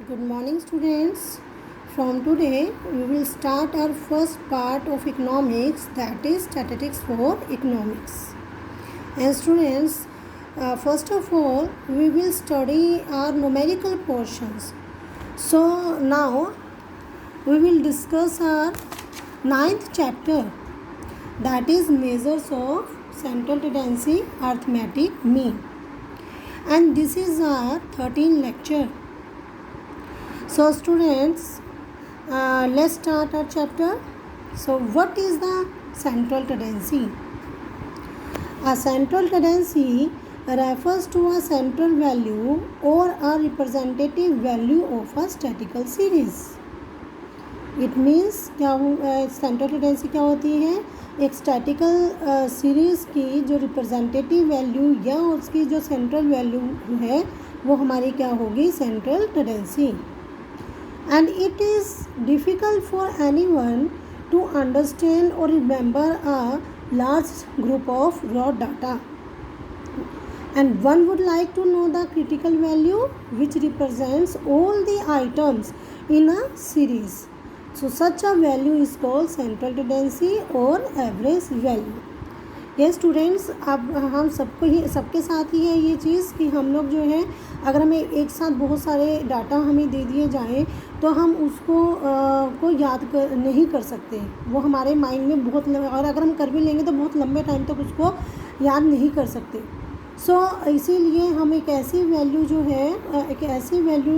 Good morning, students. From today, we will start our first part of economics, that is statistics for economics. And students, first of all, we will study our numerical portions. So now we will discuss our ninth chapter, that is measures of central tendency, arithmetic mean. And this is our 13th lecture. So students, let's start our chapter. So what is the central tendency? A central tendency refers to a central value or a representative value of a statistical series. It means क्या central tendency क्या होती है? एक statistical series की जो representative value या उसकी जो सेंट्रल वैल्यू है वो हमारी क्या होगी? Central tendency. And it is difficult for anyone to understand or remember a large group of raw data, and one would like to know the critical value which represents all the items in a series. So such a value is called central tendency or average value. ये students अब हम सबके साथ ही है ये चीज़ कि हम लोग जो है अगर हमें एक साथ बहुत सारे डाटा हमें दे दिए जाएँ तो हम उसको को याद नहीं कर सकते. वो हमारे माइंड में बहुत और अगर हम कर भी लेंगे तो बहुत लंबे टाइम तक उसको याद नहीं कर सकते. इसीलिए हम एक ऐसी वैल्यू जो है एक ऐसी वैल्यू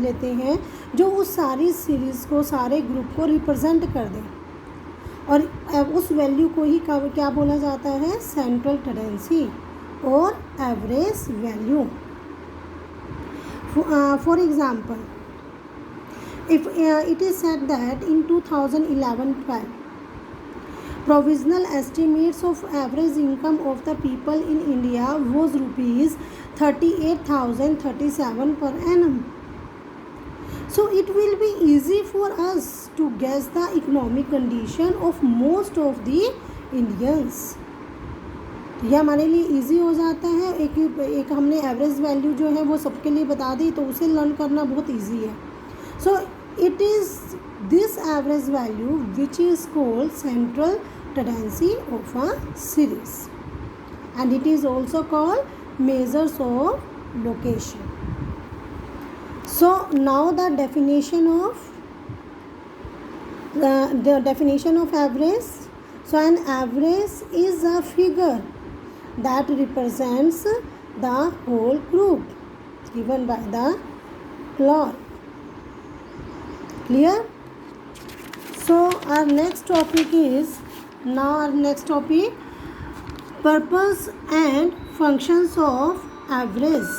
लेते हैं जो उस सारी सीरीज़ को सारे ग्रुप को रिप्रेजेंट कर दें और उस वैल्यू को ही क्या बोला जाता है? सेंट्रल टेंडेंसी और average value. For example, if it is said that in 2011-12 provisional estimates of average income of the people in India was rupees 38,037 per annum. So it will be easy for us to guess the economic condition of most of the Indians. यह हमारे लिए easy हो जाता है. एक हमने average value जो है वो सबके लिए बता दी तो उसे लर्न करना बहुत इजी है. So it is this average value which is called central tendency of a series and it is also called measures of location. So now the definition of average. So an average is a figure that represents the whole group given by the clock. Clear? So our next topic is purpose and functions of average.